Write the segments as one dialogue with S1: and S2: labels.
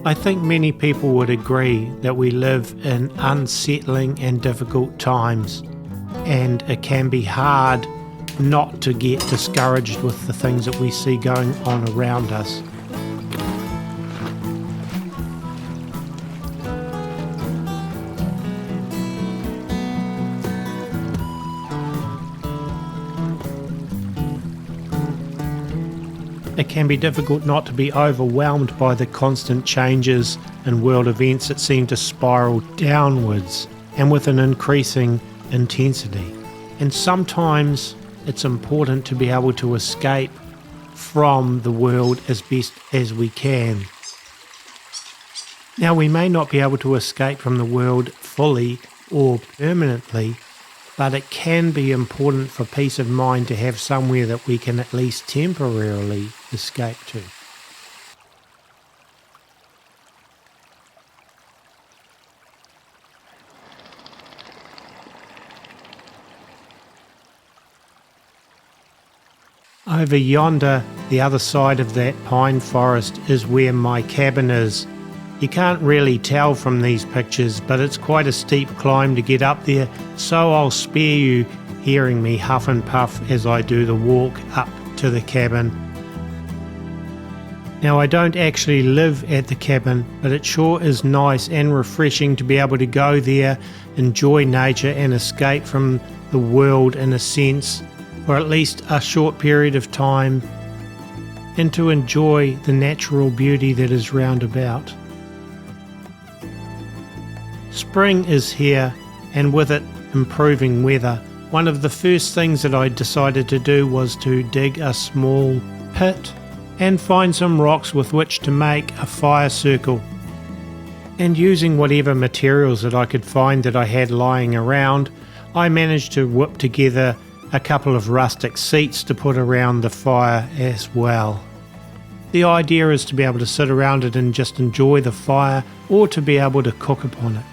S1: I think many people would agree that we live in unsettling and difficult times, and it can be hard not to get discouraged with the things that we see going on around us. It can be difficult not to be overwhelmed by the constant changes in world events that seem to spiral downwards and with an increasing intensity. And sometimes it's important to be able to escape from the world as best as we can. Now, we may not be able to escape from the world fully or permanently, but it can be important for peace of mind to have somewhere that we can at least temporarily escape to. Over yonder, the other side of that pine forest, is where my cabin is. You can't really tell from these pictures, but it's quite a steep climb to get up there, so I'll spare you hearing me huff and puff as I do the walk up to the cabin. Now, I don't actually live at the cabin, but it sure is nice and refreshing to be able to go there, enjoy nature and escape from the world in a sense, for at least a short period of time, and to enjoy the natural beauty that is round about. Spring is here, and with it improving weather. One of the first things that I decided to do was to dig a small pit and find some rocks with which to make a fire circle. And using whatever materials that I could find that I had lying around, I managed to whip together a couple of rustic seats to put around the fire as well. The idea is to be able to sit around it and just enjoy the fire, or to be able to cook upon it.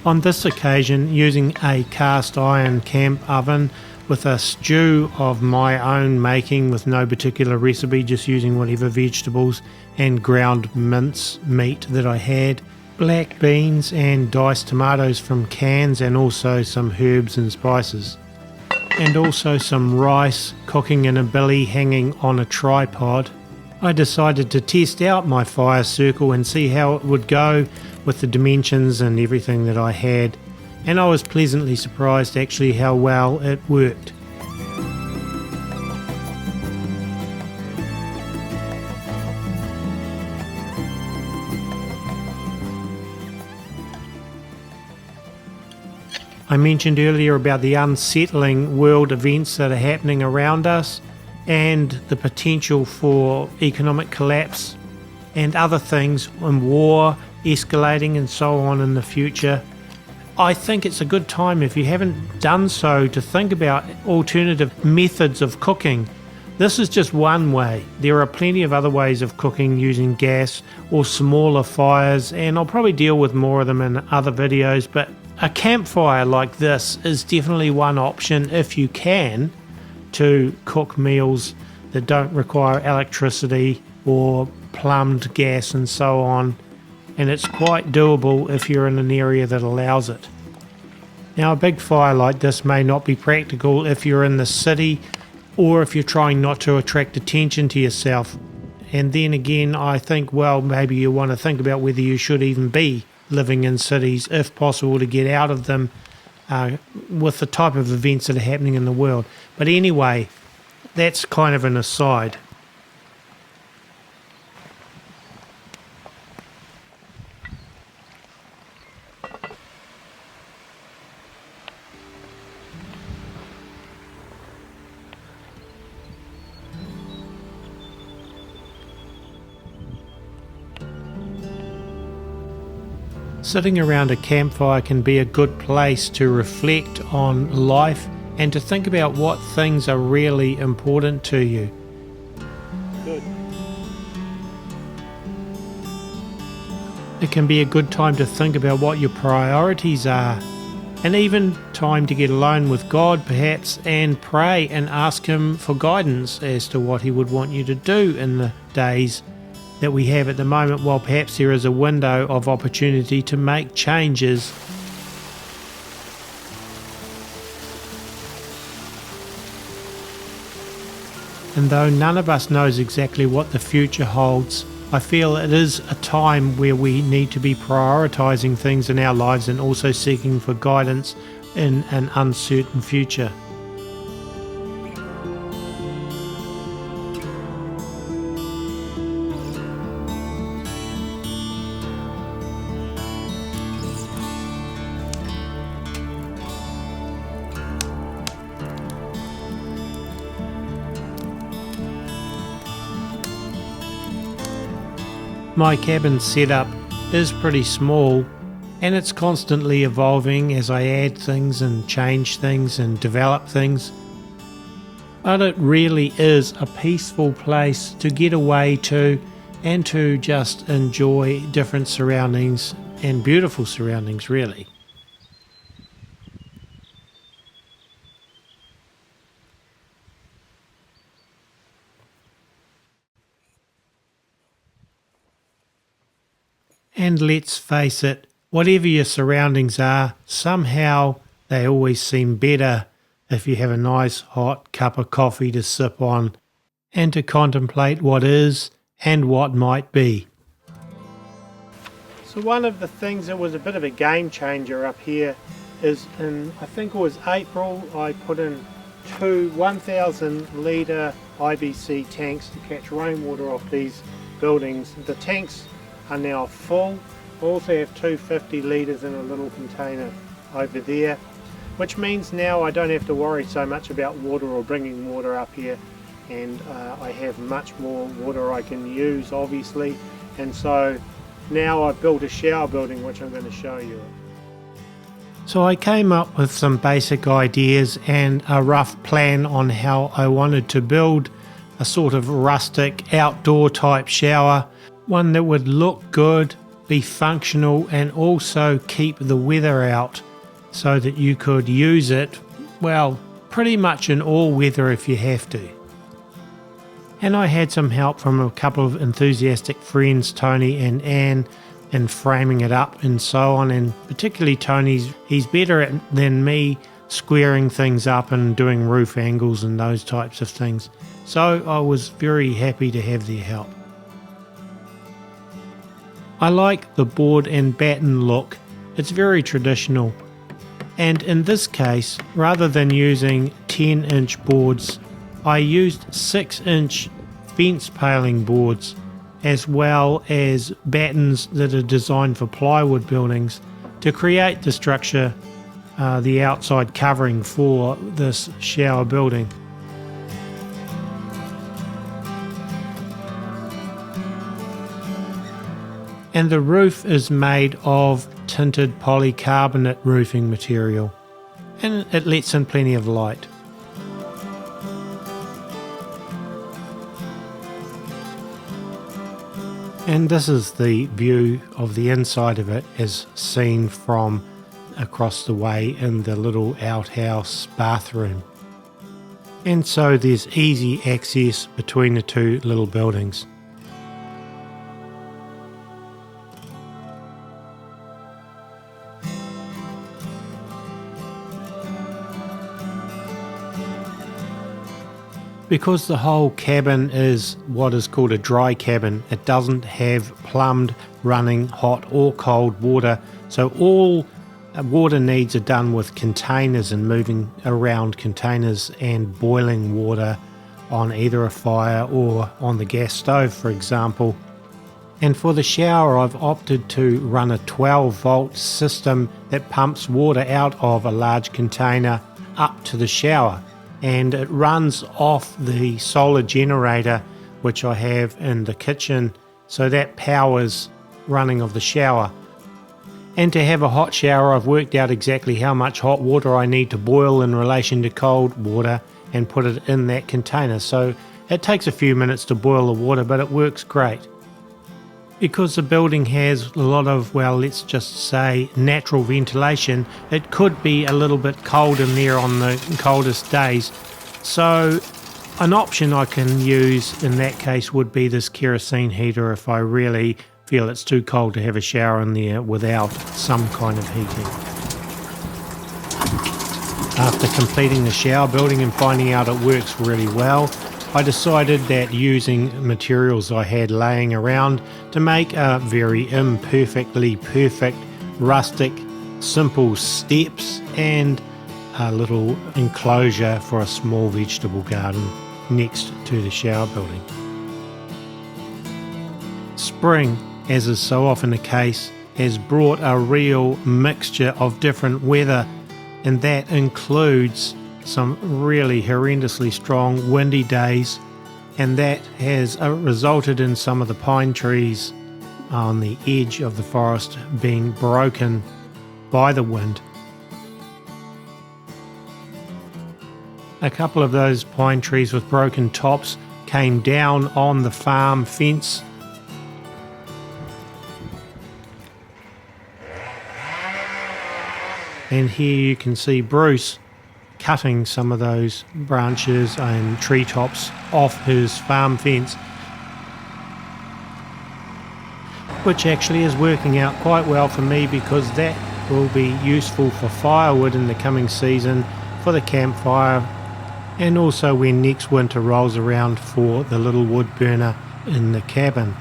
S1: On this occasion, using a cast iron camp oven with a stew of my own making with no particular recipe, just using whatever vegetables and ground mince meat that I had, black beans and diced tomatoes from cans, and also some herbs and spices. And also some rice cooking in a billy hanging on a tripod. I decided to test out my fire circle and see how it would go with the dimensions and everything that I had, and I was pleasantly surprised actually how well it worked. I mentioned earlier about the unsettling world events that are happening around us and the potential for economic collapse and other things, and war escalating and so on in the future. I think it's a good time, if you haven't done so, to think about alternative methods of cooking. This is just one way. There are plenty of other ways of cooking using gas or smaller fires, and I'll probably deal with more of them in other videos, but a campfire like this is definitely one option if you can, to cook meals that don't require electricity or plumbed gas and so on, and it's quite doable if you're in an area that allows it. Now, a big fire like this may not be practical if you're in the city or if you're trying not to attract attention to yourself, and then again I think, well, maybe you want to think about whether you should even be living in cities if possible to get out of them with the type of events that are happening in the world. But anyway, that's kind of an aside. Sitting around a campfire can be a good place to reflect on life and to think about what things are really important to you. Good. It can be a good time to think about what your priorities are, and even time to get alone with God perhaps and pray and ask Him for guidance as to what He would want you to do in the days that we have at the moment, while perhaps there is a window of opportunity to make changes. And though none of us knows exactly what the future holds, I feel it is a time where we need to be prioritising things in our lives and also seeking for guidance in an uncertain future. My cabin setup is pretty small, and it's constantly evolving as I add things and change things and develop things. But it really is a peaceful place to get away to and to just enjoy different surroundings and beautiful surroundings, really. And let's face it, whatever your surroundings are, somehow they always seem better if you have a nice hot cup of coffee to sip on and to contemplate what is and what might be. So one of the things that was a bit of a game changer up here is I think it was April, I put in two 1,000 litre IBC tanks to catch rainwater off these buildings. The tanks are now full. I also have 250 litres in a little container over there, which means now I don't have to worry so much about water or bringing water up here, and I have much more water I can use, obviously. And so now I've built a shower building, which I'm going to show you. So I came up with some basic ideas and a rough plan on how I wanted to build a sort of rustic outdoor type shower, one that would look good, be functional, and also keep the weather out so that you could use it, well, pretty much in all weather if you have to. And I had some help from a couple of enthusiastic friends, Tony and Anne, in framing it up and so on, and particularly Tony's, he's better than me squaring things up and doing roof angles and those types of things. So I was very happy to have their help. I like the board and batten look. It's very traditional. And in this case, rather than using 10-inch boards, I used 6-inch fence paling boards, as well as battens that are designed for plywood buildings to create the structure, the outside covering for this shower building. And the roof is made of tinted polycarbonate roofing material, and it lets in plenty of light. And this is the view of the inside of it as seen from across the way in the little outhouse bathroom. And so there's easy access between the two little buildings. Because the whole cabin is what is called a dry cabin, it doesn't have plumbed, running hot or cold water, so all water needs are done with containers and moving around containers and boiling water on either a fire or on the gas stove, for example. And for the shower, I've opted to run a 12-volt system that pumps water out of a large container up to the shower. And it runs off the solar generator which I have in the kitchen, so that powers running of the shower. And to have a hot shower, I've worked out exactly how much hot water I need to boil in relation to cold water and put it in that container. So it takes a few minutes to boil the water, but it works great. Because the building has a lot of, well, let's just say natural ventilation, it could be a little bit cold in there on the coldest days. So an option I can use in that case would be this kerosene heater if I really feel it's too cold to have a shower in there without some kind of heating. After completing the shower building and finding out it works really well, I decided that using materials I had laying around to make a very imperfectly perfect, rustic, simple steps and a little enclosure for a small vegetable garden next to the shower building. Spring, as is so often the case, has brought a real mixture of different weather, and that includes some really horrendously strong windy days, and that has resulted in some of the pine trees on the edge of the forest being broken by the wind. A couple of those pine trees with broken tops came down on the farm fence. And here you can see Bruce cutting some of those branches and treetops off his farm fence, which actually is working out quite well for me because that will be useful for firewood in the coming season for the campfire, and also when next winter rolls around for the little wood burner in the cabin.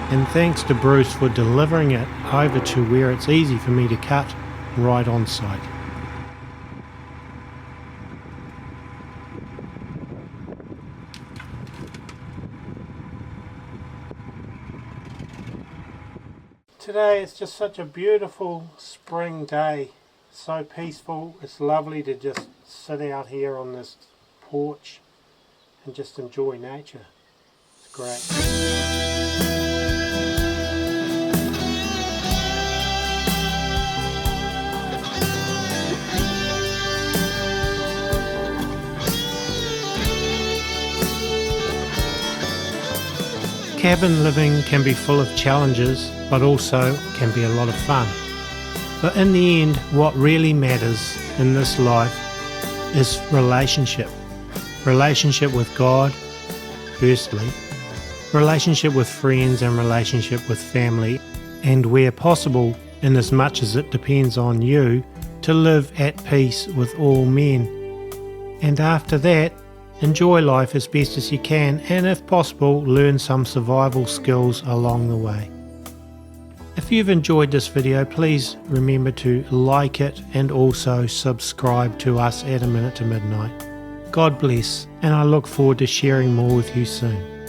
S1: And thanks to Bruce for delivering it over to where it's easy for me to cut right on site. Today it's just such a beautiful spring day, so peaceful. It's lovely to just sit out here on this porch and just enjoy nature. It's great. Cabin living can be full of challenges, but also can be a lot of fun. But in the end, what really matters in this life is relationship. Relationship with God, firstly, relationship with friends and relationship with family, and where possible, in as much as it depends on you, to live at peace with all men. And after that, enjoy life as best as you can, and if possible, learn some survival skills along the way. If you've enjoyed this video, please remember to like it and also subscribe to us at A Minute to Midnight. God bless, and I look forward to sharing more with you soon.